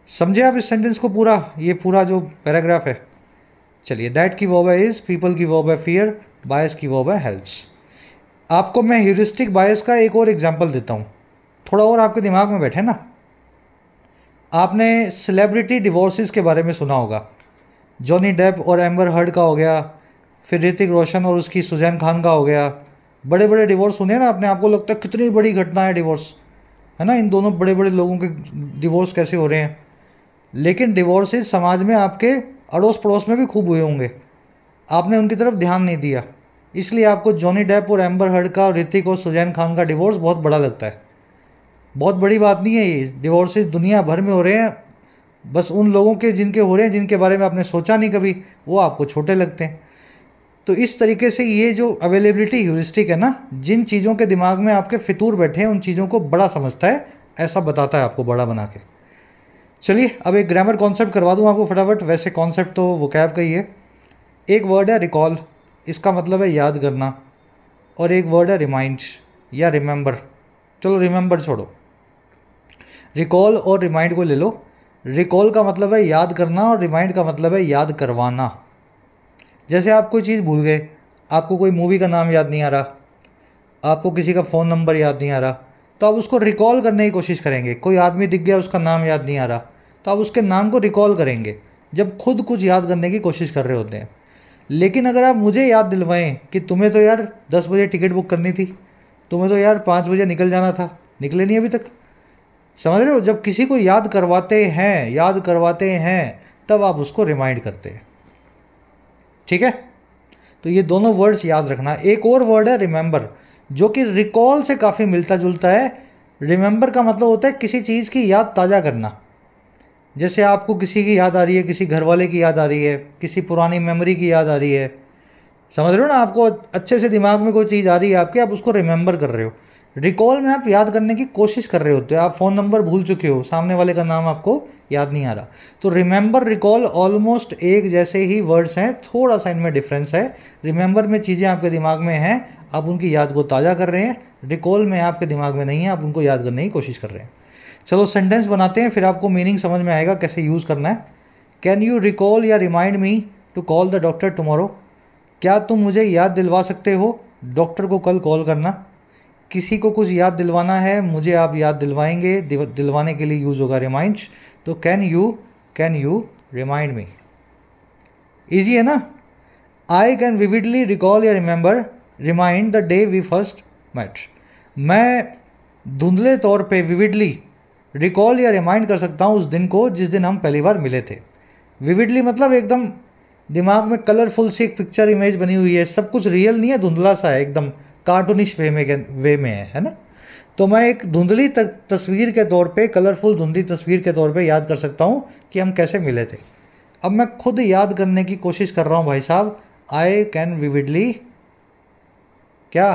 समझे आप इस सेंटेंस को पूरा, ये पूरा जो पैराग्राफ है। चलिए दैट की वर्ब है इज़, पीपल की वर्ब है फियर, बायस की वर्ब है हेल्प्स। आपको मैं ह्यूरिस्टिक बायस का एक और एग्जांपल देता हूँ, थोड़ा और आपके दिमाग में बैठे ना। आपने सेलिब्रिटी डिवोर्सेस के बारे में सुना होगा, जॉनी डेप और एम्बर हर्ड का हो गया, फिर ऋतिक रोशन और उसकी सुजैन खान का हो गया। बड़े बड़े डिवोर्स सुने ना आपने, आपको लगता है कितनी बड़ी घटना है डिवोर्स, है ना, इन दोनों बड़े बड़े लोगों के डिवोर्स कैसे हो रहे हैं। लेकिन डिवोर्सेस समाज में आपके अड़ोस पड़ोस में भी खूब हुए होंगे, आपने उनकी तरफ ध्यान नहीं दिया, इसलिए आपको जॉनी डेप और एम्बर हर्ड का, ऋतिक और सुजैन खान का डिवोर्स बहुत बड़ा लगता है। बहुत बड़ी बात नहीं है ये, डिवोर्सेस दुनिया भर में हो रहे हैं, बस उन लोगों के जिनके हो रहे हैं जिनके बारे में आपने सोचा नहीं कभी, वो आपको छोटे लगते हैं। तो इस तरीके से ये जो अवेलेबिलिटी ह्यूरिस्टिक है ना, जिन चीज़ों के दिमाग में आपके फितूर बैठे हैं उन चीज़ों को बड़ा समझता है, ऐसा बताता है आपको बड़ा बना के। चलिए अब एक ग्रामर कॉन्सेप्ट करवा दूँ आपको फटाफट, वैसे कॉन्सेप्ट तो वोकैब का ही है। एक वर्ड है रिकॉल, इसका मतलब है याद करना, और एक वर्ड है रिमाइंड या रिमेंबर। चलो रिमेंबर छोड़ो, रिकॉल और रिमाइंड को ले लो। रिकॉल का मतलब है याद करना और रिमाइंड का मतलब है याद करवाना। जैसे आप कोई चीज़ भूल गए, आपको कोई मूवी का नाम याद नहीं आ रहा, आपको किसी का फ़ोन नंबर याद नहीं आ रहा, तो आप उसको रिकॉल करने की कोशिश करेंगे। कोई आदमी दिख गया, उसका नाम याद नहीं आ रहा, तो आप उसके नाम को रिकॉल करेंगे जब खुद कुछ याद करने की कोशिश कर रहे होते हैं। लेकिन अगर आप मुझे याद दिलवाएं कि तुम्हें तो यार 10 बजे टिकट बुक करनी थी, तुम्हें तो यार 5 बजे निकल जाना था, निकले नहीं अभी तक, समझ रहे हो। जब किसी को याद करवाते हैं तब आप उसको रिमाइंड करते हैं, ठीक है। तो ये दोनों वर्ड्स याद रखना। एक और वर्ड है रिमेंबर, जो कि रिकॉल से काफ़ी मिलता जुलता है। रिमेंबर का मतलब होता है किसी चीज़ की याद ताज़ा करना। जैसे आपको किसी की याद आ रही है, किसी घर वाले की याद आ रही है, किसी पुरानी मेमोरी की याद आ रही है, समझ रहे हो ना, आपको अच्छे से दिमाग में कोई चीज़ आ रही है आपके, आप उसको रिमेंबर कर रहे हो। रिकॉल में आप याद करने की कोशिश कर रहे होते हो, आप फ़ोन नंबर भूल चुके हो, सामने वाले का नाम आपको याद नहीं आ रहा। तो रिमेंबर रिकॉल ऑलमोस्ट एक जैसे ही वर्ड्स हैं, थोड़ा सा इनमें डिफरेंस है। रिमेंबर में चीज़ें आपके दिमाग में हैं, आप उनकी याद को ताज़ा कर रहे हैं। रिकॉल में आपके दिमाग में नहीं है, आप उनको याद करने की कोशिश कर रहे हैं। चलो सेंटेंस बनाते हैं, फिर आपको मीनिंग समझ में आएगा कैसे यूज़ करना है। कैन यू रिकॉल या remind me to call the doctor tomorrow. क्या तुम मुझे याद दिलवा सकते हो डॉक्टर को कल कॉल करना। किसी को कुछ याद दिलवाना है, मुझे आप याद दिलवाएंगे, दिलवाने के लिए यूज़ होगा रिमाइंड। तो can you remind me. Easy है ना। आई कैन विविडली रिकॉल या remind the day we first met. मैं धुंधले तौर पे विविडली रिकॉल या रिमाइंड कर सकता हूँ उस दिन को जिस दिन हम पहली बार मिले थे। विविडली मतलब एकदम दिमाग में कलरफुल सी एक पिक्चर इमेज बनी हुई है, सब कुछ रियल नहीं है, धुंधला सा है, एकदम कार्टूनिश वे में है ना। तो मैं एक धुंधली तस्वीर के तौर पे, कलरफुल धुंधली तस्वीर के तौर पे याद कर सकता हूँ कि हम कैसे मिले थे। अब मैं खुद याद करने की कोशिश कर रहा हूँ भाई साहब। आई कैन विविडली क्या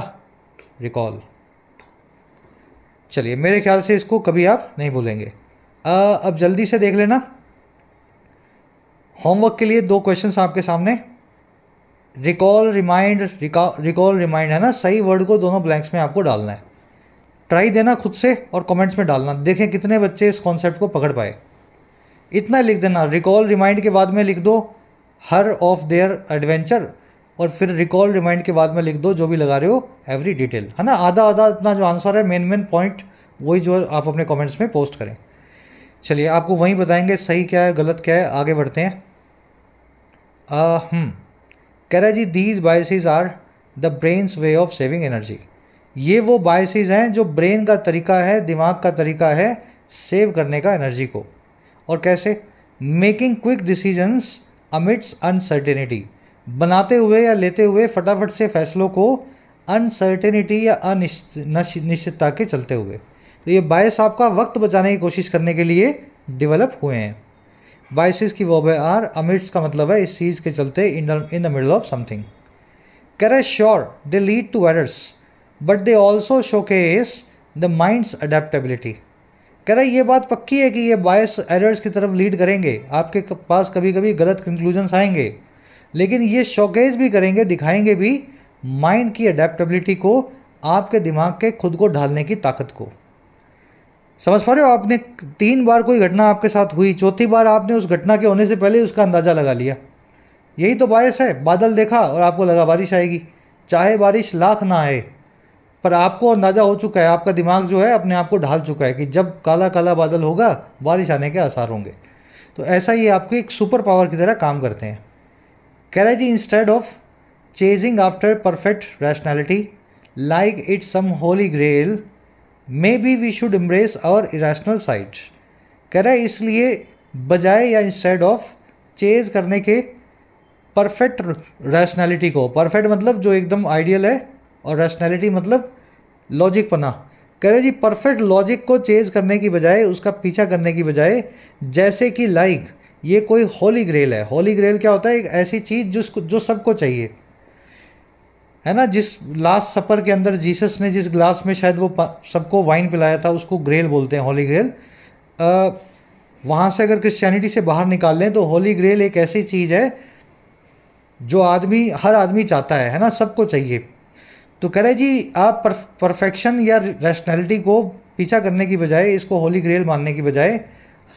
रिकॉल। चलिए मेरे ख्याल से इसको कभी आप नहीं भूलेंगे। अब जल्दी से देख लेना, होमवर्क के लिए 2 क्वेश्चंस आपके सामने। रिकॉल रिमाइंड है ना, सही वर्ड को दोनों ब्लैंक्स में आपको डालना है। ट्राई देना खुद से और कमेंट्स में डालना, देखें कितने बच्चे इस कॉन्सेप्ट को पकड़ पाए। इतना लिख देना, रिकॉल रिमाइंड के बाद में लिख दो हर ऑफ देयर एडवेंचर, और फिर रिकॉल रिमाइंड के बाद में लिख दो जो भी लगा रहे हो एवरी डिटेल, है ना। आधा आधा इतना जो आंसर है, मेन पॉइंट वही जो आप अपने कमेंट्स में पोस्ट करें। चलिए आपको वहीं बताएंगे सही क्या है गलत क्या है। आगे बढ़ते हैं। कह रहा जी these biases are the brain's way of saving energy. ये वो बायसेस हैं जो ब्रेन का तरीका है, दिमाग का तरीका है सेव करने का एनर्जी को। और कैसे? Making quick decisions amidst uncertainty, बनाते हुए या लेते हुए फटाफट से फैसलों को अनसर्टेनिटी या अनिश्चितता के चलते हुए। तो ये बायस आपका वक्त बचाने की कोशिश करने के लिए डेवलप हुए हैं। बायसेस की वर्ब है आर, अमिट्स का मतलब है इस चीज़ के चलते, in the middle of something. कह रहे sure they lead to errors but they also showcase the mind's adaptability. कह रहे ये बात पक्की है कि ये बायस एरर्स की तरफ लीड करेंगे, आपके पास कभी कभी गलत कंक्लूजन्स आएंगे, लेकिन ये शोकेस भी करेंगे, दिखाएंगे भी माइंड की अडेप्टेबिलिटी को, आपके दिमाग के खुद को ढालने की ताकत को। समझ पा रहे हो? आपने 3 बार कोई घटना आपके साथ हुई, चौथी बार आपने उस घटना के होने से पहले उसका अंदाज़ा लगा लिया। यही तो बायस है। बादल देखा और आपको लगा बारिश आएगी, चाहे बारिश लाख ना आए, पर आपको अंदाज़ा हो चुका है, आपका दिमाग जो है अपने आप को ढाल चुका है कि जब काला काला बादल होगा बारिश आने के आसार होंगे। तो ऐसा ये आपको एक सुपर पावर की तरह काम करते हैं। कह रहा है जी, instead of chasing after perfect rationality like it's some holy grail, maybe we should embrace our irrational side. कह रहा है इसलिए बजाय या इंस्टेड ऑफ चेज करने के परफेक्ट रैशनैलिटी को, परफेक्ट मतलब जो एकदम आइडियल है, और रैशनैलिटी मतलब लॉजिक पना। कह रहे जी परफेक्ट लॉजिक को चेज करने की बजाय, उसका पीछा करने की बजाय, जैसे कि लाइक ये कोई होली ग्रेल है। होली ग्रेल क्या होता है? एक ऐसी चीज़ जिसको जो सबको चाहिए, है ना। जिस लास्ट सपर के अंदर जीसस ने जिस ग्लास में शायद वो सबको वाइन पिलाया था, उसको ग्रेल बोलते हैं, होली ग्रेल। वहाँ से अगर क्रिश्चियनिटी से बाहर निकाल लें तो होली ग्रेल एक ऐसी चीज़ है जो हर आदमी चाहता है ना, सबको चाहिए। तो कह रहे जी आप परफेक्शन या रैशनैलिटी को पीछा करने की बजाय, इसको होली ग्रेल मानने की बजाय,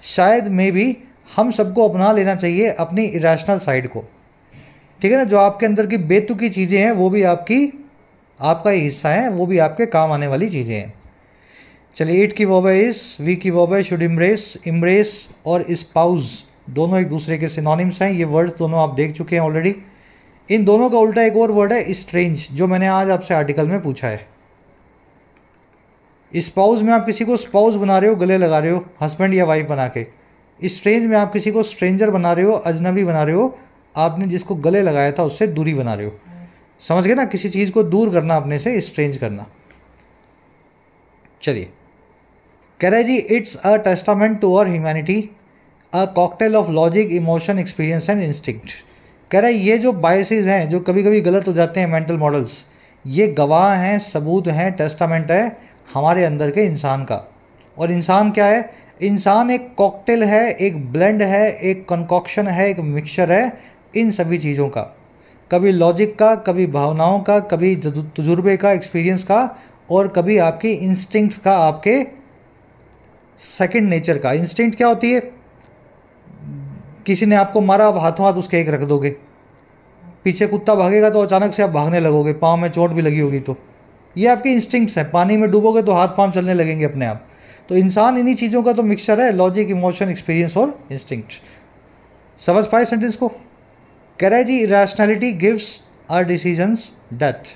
शायद में भी हम सबको अपना लेना चाहिए अपनी इरेशनल साइड को। ठीक है ना, जो आपके अंदर की बेतुकी चीज़ें हैं वो भी आपका ही हिस्सा है, वो भी आपके काम आने वाली चीज़ें हैं। चलिए, इट की वर्ब है इस, वी की वर्ब है शुड इम्ब्रेस। इम्ब्रेस और स्पाउस दोनों एक दूसरे के सिनोनिम्स हैं। ये वर्ड्स दोनों आप देख चुके हैं ऑलरेडी। इन दोनों का उल्टा एक और वर्ड है स्ट्रेंज, जो मैंने आज आपसे आर्टिकल में पूछा है। स्पाउस में आप किसी को स्पाउस बना रहे हो, गले लगा रहे हो, हस्बैंड या वाइफ बना के। स्ट्रेंज में आप किसी को स्ट्रेंजर बना रहे हो, अजनबी बना रहे हो, आपने जिसको गले लगाया था उससे दूरी बना रहे हो। समझ गए ना, किसी चीज़ को दूर करना अपने से, स्ट्रेंज करना। चलिए, कह रहे जी it's a testament to our humanity, a cocktail of logic, emotion, experience and instinct. कह रहा है ये जो बायसेस हैं, जो कभी कभी गलत हो जाते हैं, मेंटल मॉडल्स, ये गवाह हैं, सबूत हैं, टेस्टामेंट है हमारे अंदर के इंसान का। और इंसान क्या है? इंसान एक कॉकटेल है, एक ब्लेंड है, एक कंकॉक्शन है, एक मिक्सचर है इन सभी चीज़ों का। कभी लॉजिक का, कभी भावनाओं का, कभी तजुर्बे का, एक्सपीरियंस का, और कभी आपकी इंस्टिंक्ट का, आपके सेकंड नेचर का। इंस्टिंक्ट क्या होती है? किसी ने आपको मारा, आप हाथों हाथ उसके एक रख दोगे। पीछे कुत्ता भागेगा तो अचानक से आप भागने लगोगे, पाँव में चोट भी लगी होगी तो। ये आपके इंस्टिंक्ट्स हैं। पानी में डूबोगे तो हाथ पाँव चलने लगेंगे अपने आप। तो इंसान इन्हीं चीज़ों का तो मिक्सचर है, लॉजिक, इमोशन, एक्सपीरियंस और इंस्टिंक्ट। समझ पाए सेंटेंस को? कह रहा है जी rationality gives our decisions depth,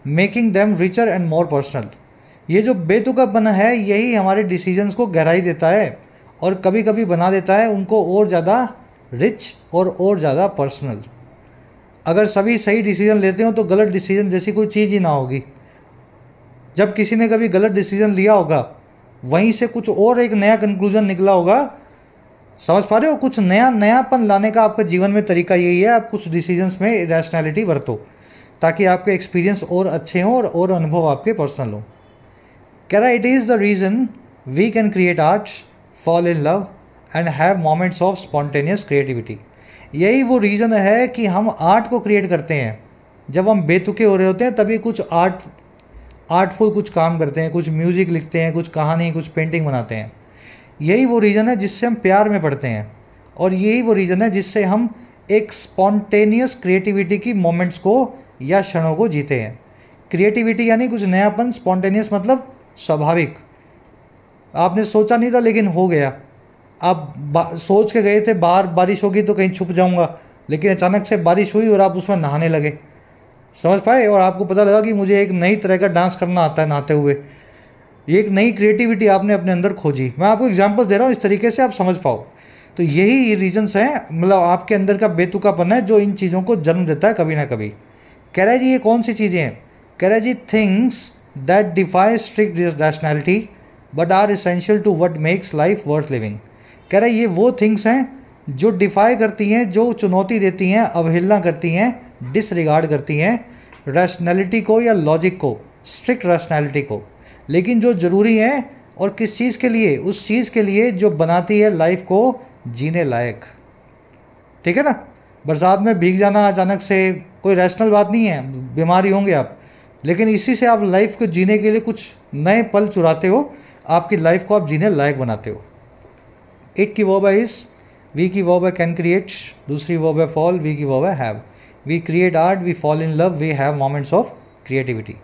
making them richer and more personal. ये जो बेतुकापन है, यही हमारे डिसीजंस को गहराई देता है और कभी कभी बना देता है उनको और ज़्यादा रिच और ज़्यादा पर्सनल। अगर सभी सही डिसीजन लेते हो तो गलत डिसीजन जैसी कोई चीज़ ही ना होगी। जब किसी ने कभी गलत डिसीजन लिया होगा, वहीं से कुछ और एक नया कंक्लूजन निकला होगा। समझ पा रहे हो? कुछ नयापन लाने का आपके जीवन में तरीका यही है, आप कुछ डिसीजंस में रैशनैलिटी बरतो, ताकि आपके एक्सपीरियंस और अच्छे हों और अनुभव आपके पर्सनल हों। कह रहा है it is the reason we can create art, fall in love and have moments of spontaneous creativity. यही वो रीज़न है कि हम आर्ट को क्रिएट करते हैं। जब हम बेतुके हो रहे होते हैं तभी कुछ आर्टफुल कुछ काम करते हैं, कुछ म्यूज़िक लिखते हैं, कुछ कहानी, कुछ पेंटिंग बनाते हैं। यही वो रीज़न है जिससे हम प्यार में पड़ते हैं, और यही वो रीज़न है जिससे हम एक स्पॉन्टेनियस क्रिएटिविटी की मोमेंट्स को या क्षणों को जीते हैं। क्रिएटिविटी यानी कुछ नयापन, स्पॉन्टेनियस मतलब स्वाभाविक। आपने सोचा नहीं था लेकिन हो गया। आप सोच के गए थे बाहर बारिश होगी तो कहीं छुप जाऊंगा, लेकिन अचानक से बारिश हुई और आप उसमें नहाने लगे। समझ पाए? और आपको पता लगा कि मुझे एक नई तरह का डांस करना आता है नहाते हुए। ये एक नई क्रिएटिविटी आपने अपने अंदर खोजी। मैं आपको एग्जांपल दे रहा हूँ इस तरीके से आप समझ पाओ। तो यही रीजंस हैं, मतलब आपके अंदर का बेतुकापन है जो इन चीज़ों को जन्म देता है कभी ना कभी। कह रहा है जी ये कौन सी चीज़ें हैं? कह रहा है जी things that defy strict rationality but are essential to what makes life worth living. कह रहा है ये वो थिंग्स हैं जो डिफाई करती हैं, जो चुनौती देती हैं, अवहेलना करती हैं, डिसरिगार्ड करती हैं रैशनैलिटी को या लॉजिक को, स्ट्रिक्ट रैशनैलिटी को, लेकिन जो ज़रूरी है। और किस चीज़ के लिए? उस चीज़ के लिए जो बनाती है लाइफ को जीने लायक। ठीक है ना? बरसात में भीग जाना अचानक से कोई रैशनल बात नहीं है, बीमारी होंगे आप, लेकिन इसी से आप लाइफ को जीने के लिए कुछ नए पल चुराते हो, आपकी लाइफ को आप जीने लायक बनाते हो। इट की वर्ब है इस, वी की वर्ब है कैन क्रिएट, दूसरी वर्ब है फॉल, वी की वर्ब है have. We create art, we fall in love, we have moments of creativity.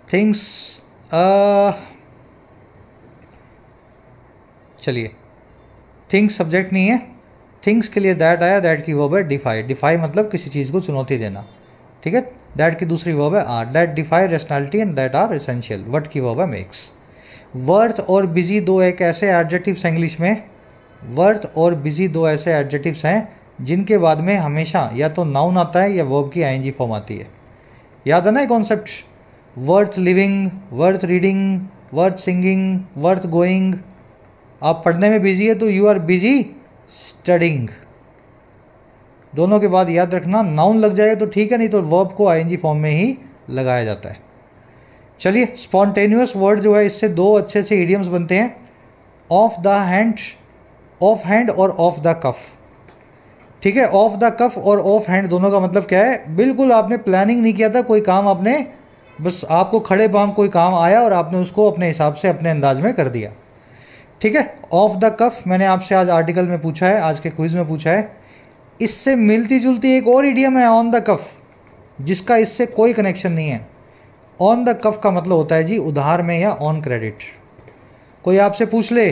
Things, चलिए, थिंग्स सब्जेक्ट नहीं है, थिंग्स के लिए दैट आया, दैट की वर्ब है डिफाई। डिफाई मतलब किसी चीज़ को चुनौती देना, ठीक है। दैट की दूसरी वर्ब है are, that defy rationality and that are essential. What की वर्ब है मेक्स। वर्थ और बिजी दो एक ऐसे एडजेक्टिव्स हैं इंग्लिश में, वर्थ और बिजी दो ऐसे एडजेक्टिव्स हैं जिनके बाद में हमेशा या तो नाउन आता है या वर्ब की आईएनजी फॉर्म आती है। याद है ना ये concept, worth living, worth reading, worth singing, worth going. आप पढ़ने में बिजी है तो यू आर बिजी स्टडिंग। दोनों के बाद याद रखना नाउन लग जाए तो ठीक है, नहीं तो वर्ब को आईएनजी फॉर्म में ही लगाया जाता है। चलिए, स्पॉन्टेनियस वर्ड जो है इससे दो अच्छे अच्छे इडियम्स बनते हैं, of the hand, of hand और ऑफ द कफ, ठीक है। ऑफ द कफ और ऑफ हैंड दोनों का मतलब क्या है, बिल्कुल आपने प्लानिंग नहीं किया था कोई काम, आपने बस आपको खड़े पांव कोई काम आया और आपने उसको अपने हिसाब से अपने अंदाज में कर दिया, ठीक है। ऑफ द कफ मैंने आपसे आज आर्टिकल में पूछा है, आज के क्विज में पूछा है। इससे मिलती जुलती एक और इडियम है ऑन द कफ, जिसका इससे कोई कनेक्शन नहीं है। ऑन द कफ का मतलब होता है जी उधार में या ऑन क्रेडिट। कोई आपसे पूछ ले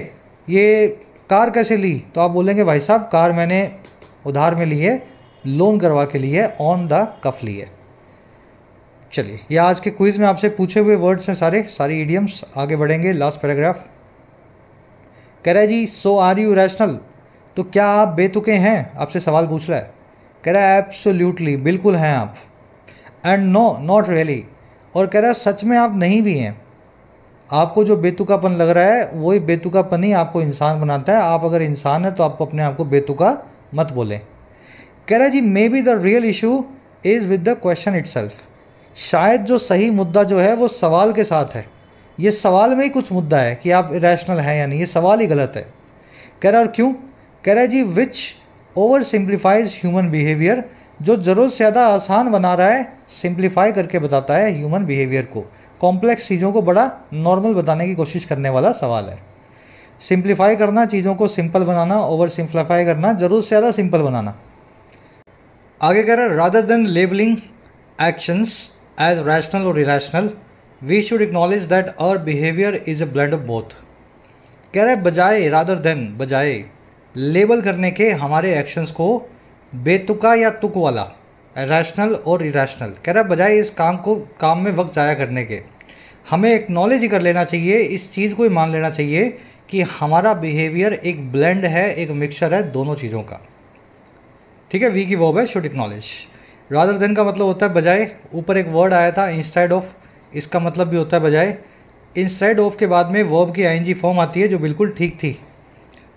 ये कार कैसे ली, तो आप बोलेंगे भाई साहब कार मैंने उधार में ली है, लोन करवा के ली है, ऑन द कफ ली है। चलिए, ये आज के क्विज में आपसे पूछे हुए वर्ड्स हैं सारी इडियम्स। आगे बढ़ेंगे, लास्ट पैराग्राफ कह रहा है जी सो आर यू रैशनल, तो क्या आप बेतुके हैं, आपसे सवाल पूछ रहा है। कह रहा है एब्सोल्युटली, बिल्कुल हैं आप। एंड नो नॉट रियली, और कह रहा है सच में आप नहीं भी हैं। आपको जो बेतुकापन लग रहा है वही बेतुकापन ही आपको इंसान बनाता है। आप अगर इंसान है तो आप अपने आप को बेतुका मत बोलें। कह रहा है जी maybe the real issue is with the question itself, शायद जो सही मुद्दा जो है वो सवाल के साथ है। ये सवाल में ही कुछ मुद्दा है कि आप इरेशनल हैं या नहीं, ये सवाल ही गलत है। कह रहा है और क्यों, कह रहा है जी which oversimplifies human behaviour, जो ज़रूरत से ज़्यादा आसान बना रहा है, सिंप्लीफाई करके बताता है ह्यूमन बिहेवियर को, कॉम्प्लेक्स चीज़ों को बड़ा नॉर्मल बताने की कोशिश करने वाला सवाल है। सिंप्लीफाई करना, चीज़ों को सिंपल बनाना, ओवर सिंप्लीफाई करना, ज़रूरत से ज़्यादा सिंपल बनाना। आगे कह रहा है rather than labelling actions as rational or irrational we should acknowledge that our behaviour is a blend of both. कह रहा है बजाय, रादर देन बजाय लेबल करने के हमारे एक्शंस को बेतुका या तुक वाला, रैशनल और इरेशनल, कह रहा है बजाय इस काम में वक्त जाया करने के हमें एक्नॉलेज ही कर लेना चाहिए, इस चीज़ को ही मान लेना चाहिए कि हमारा बिहेवियर एक ब्लेंड है, एक मिक्सचर है दोनों चीज़ों का, ठीक है। वी की वर्ब है शुड एक्नॉलेज। रादर देन का मतलब होता है बजाय, ऊपर एक वर्ड आया था इंस्टेड ऑफ, इसका मतलब भी होता है बजाय। इंस्टेड ऑफ के बाद में वर्ब की आईएनजी फॉर्म आती है जो बिल्कुल ठीक थी,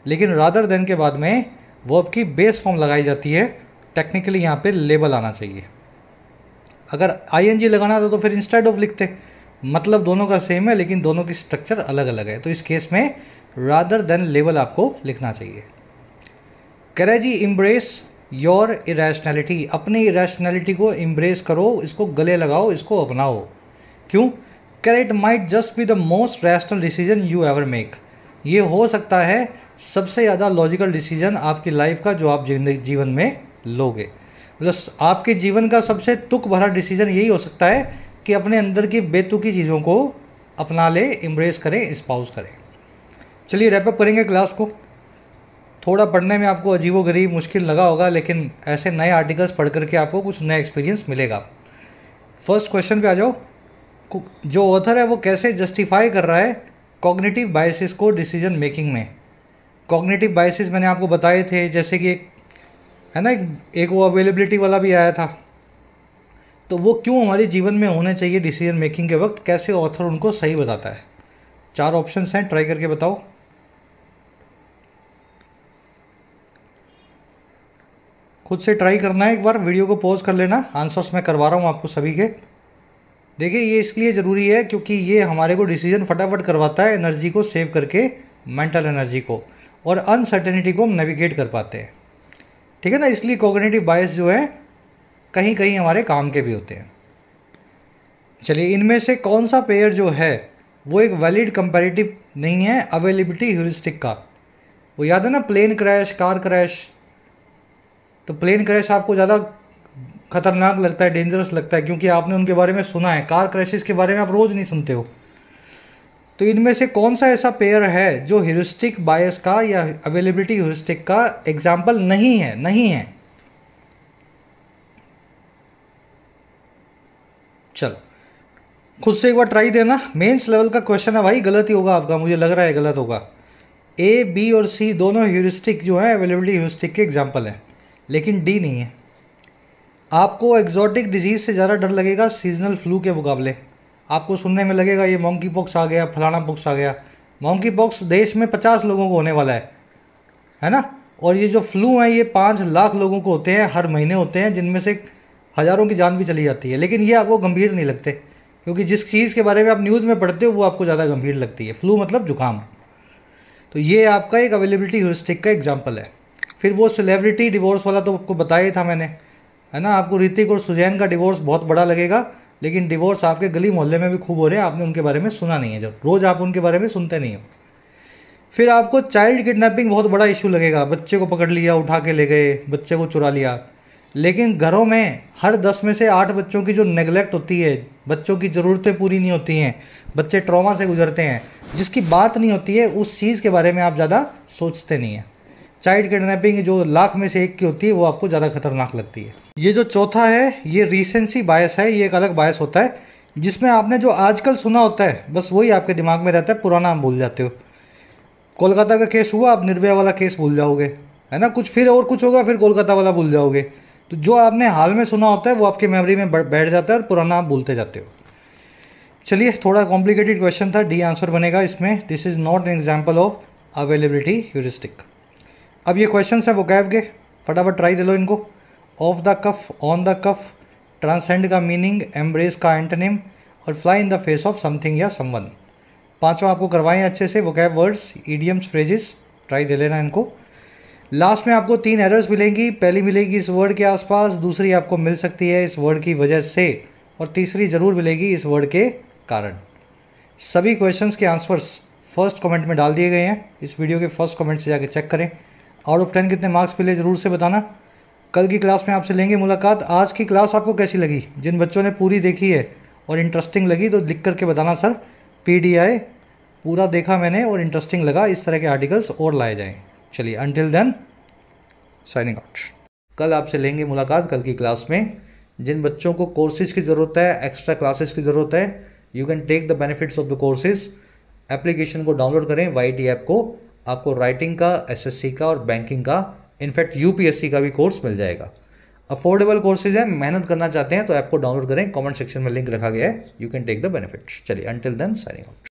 लेकिन रादर देन के बाद में वर्ब की बेस फॉर्म लगाई जाती है। टेक्निकली यहाँ पे लेबल आना चाहिए। अगर आईएनजी लगाना था तो फिर इंस्टेड ऑफ लिखते, मतलब दोनों का सेम है लेकिन दोनों की स्ट्रक्चर अलग अलग है, तो इस केस में रादर देन लेबल आपको लिखना चाहिए। कह रहा है जी इम्ब्रेस योर इरेशनैलिटी, अपनी इरेशनैलिटी को इम्ब्रेस करो, इसको गले लगाओ, इसको अपनाओ। क्यों, कह रहा it might just be the most rational decision you ever make, ये हो सकता है सबसे ज़्यादा लॉजिकल डिसीजन आपकी लाइफ का जो आप जीवन में लोगे। मतलब आपके जीवन का सबसे तुक भरा डिसीजन यही हो सकता है कि अपने अंदर की बेतुकी चीज़ों को अपना ले, इम्ब्रेस करें, स्पाउस करें। चलिए रैपअप करेंगे क्लास को। थोड़ा पढ़ने में आपको अजीबोगरीब मुश्किल लगा होगा, लेकिन ऐसे नए आर्टिकल्स पढ़ करके आपको कुछ नया एक्सपीरियंस मिलेगा। फर्स्ट क्वेश्चन पे आ जाओ। जो ऑथर है वो कैसे जस्टिफाई कर रहा है कॉग्निटिव बायसेस को डिसीजन मेकिंग में। कॉग्निटिव बायसेस मैंने आपको बताए थे, जैसे कि एक है ना, एक वो अवेलेबिलिटी वाला भी आया था, तो वो क्यों हमारे जीवन में होने चाहिए डिसीजन मेकिंग के वक्त, कैसे ऑथर उनको सही बताता है। 4 ऑप्शंस हैं, ट्राई करके बताओ। खुद से ट्राई करना है, एक बार वीडियो को पॉज कर लेना, आंसर्स मैं करवा रहा हूँ आपको सभी के। देखिए ये इसलिए ज़रूरी है क्योंकि ये हमारे को डिसीजन फटाफट करवाता है, एनर्जी को सेव करके, मेंटल एनर्जी को, और अनसर्टेनिटी को हम नेविगेट कर पाते हैं, ठीक है ना। इसलिए कॉग्निटिव बायस जो है कहीं कहीं हमारे काम के भी होते हैं। चलिए, इनमें से कौन सा पेयर जो है वो एक वैलिड कंपैरेटिव नहीं है अवेलेबिलिटी ह्यूरिस्टिक का। वो याद है ना, प्लेन क्रैश, कार क्रैश। तो प्लेन क्रैश आपको ज़्यादा खतरनाक लगता है, डेंजरस लगता है, क्योंकि आपने उनके बारे में सुना है। कार क्रैशेस के बारे में आप रोज़ नहीं सुनते हो, तो इनमें से कौन सा ऐसा पेयर है जो ह्यूरिस्टिक बायस का या अवेलेबिलिटी ह्यूरिस्टिक का एग्जाम्पल नहीं है? नहीं है। चलो खुद से एक बार ट्राई देना, मेंस लेवल का क्वेश्चन है भाई, गलत ही होगा आपका, मुझे लग रहा है गलत होगा। ए, बी और सी दोनों ह्यूरिस्टिक जो है अवेलेबिलिटी ह्यूरिस्टिक के एग्जाम्पल हैं, लेकिन डी नहीं है। आपको एग्जॉटिक डिजीज़ से ज़्यादा डर लगेगा सीजनल फ्लू के मुकाबले। आपको सुनने में लगेगा ये मॉन्की पॉक्स आ गया, फलाना पॉक्स आ गया। मॉन्की पॉक्स देश में 50 लोगों को होने वाला है ना। और ये जो फ्लू है ये 5 लाख लोगों को होते हैं, हर महीने होते हैं, जिनमें से हज़ारों की जान भी चली जाती है। लेकिन ये आपको गंभीर नहीं लगते, क्योंकि जिस चीज़ के बारे में आप न्यूज़ में पढ़ते हो वो आपको ज़्यादा गंभीर लगती है। फ्लू मतलब जुकाम। तो ये आपका एक अवेलेबिलिटी ह्यूरिस्टिक का एग्जाम्पल है। फिर वो सेलिब्रिटी डिवोर्स वाला तो आपको बताया ही था मैंने, है ना। आपको ऋतिक और सुजैन का डिवोर्स बहुत बड़ा लगेगा, लेकिन डिवोर्स आपके गली मोहल्ले में भी खूब हो रहे हैं, आपने उनके बारे में सुना नहीं है, जब रोज़ आप उनके बारे में सुनते नहीं हो। फिर आपको चाइल्ड किडनैपिंग बहुत बड़ा इशू लगेगा, बच्चे को पकड़ लिया, उठा के ले गए, बच्चे को चुरा लिया। लेकिन घरों में हर 10 में से 8 बच्चों की जो नेगलेक्ट होती है, बच्चों की ज़रूरतें पूरी नहीं होती हैं, बच्चे ट्रॉमा से गुजरते हैं, जिसकी बात नहीं होती है, उस चीज़ के बारे में आप ज़्यादा सोचते नहीं हैं। चाइल्ड किडनैपिंग जो लाख में से एक की होती है वो आपको ज़्यादा खतरनाक लगती है। ये जो चौथा है ये रीसेंसी बायस है, ये एक अलग बायस होता है, जिसमें आपने जो आजकल सुना होता है बस वही आपके दिमाग में रहता है, पुराना आप भूल जाते हो। कोलकाता का केस हुआ, आप निर्भया वाला केस भूल जाओगे, है ना। कुछ फिर और कुछ होगा, फिर कोलकाता वाला भूल जाओगे। तो जो आपने हाल में सुना होता है वो आपकी मेमोरी में बैठ जाता है और पुराना आप भूलते जाते हो। चलिए, थोड़ा कॉम्प्लिकेटेड क्वेश्चन था, डी आंसर बनेगा इसमें। This is not an example of availability heuristic. अब ये क्वेश्चन है वोकैब के, फटाफट ट्राई दे लो इनको। Off the cuff, on the cuff, transcend का मीनिंग, एम्ब्रेस का एंटोनिम, और fly in the face of something या समवन। पांचों आपको करवाएं अच्छे से, vocab words, idioms, phrases, try दे लेना इनको। लास्ट में आपको 3 एरर्स मिलेंगी। पहली मिलेगी इस वर्ड के आसपास, दूसरी आपको मिल सकती है इस वर्ड की वजह से, और तीसरी ज़रूर मिलेगी इस वर्ड के कारण। सभी क्वेश्चंस के आंसर्स फर्स्ट कमेंट में डाल दिए गए हैं, इस वीडियो के फर्स्ट कमेंट से जाके चेक करें। आउट ऑफ 10 कितने मार्क्स मिले ज़रूर से बताना। कल की क्लास में आपसे लेंगे मुलाकात। आज की क्लास आपको कैसी लगी? जिन बच्चों ने पूरी देखी है और इंटरेस्टिंग लगी तो लिख करके बताना, सर PDI पूरा देखा मैंने और इंटरेस्टिंग लगा, इस तरह के आर्टिकल्स और लाए जाएँ। चलिए, अंटिल देन साइनिंग आउट। कल आपसे लेंगे मुलाकात कल की क्लास में। जिन बच्चों को कोर्सेज की ज़रूरत है, एक्स्ट्रा क्लासेस की ज़रूरत है, you can take the benefits of the courses. Application को डाउनलोड करें, YT ऐप को। आपको राइटिंग का, SSC का और बैंकिंग का, इनफैक्ट UPSC का भी कोर्स मिल जाएगा। अफोर्डेबल कोर्सेज हैं, मेहनत करना चाहते हैं तो ऐप को डाउनलोड करें, कमेंट सेक्शन में लिंक रखा गया है, you can take the benefits. चलिए, अंटिल देन साइनिंग आउट।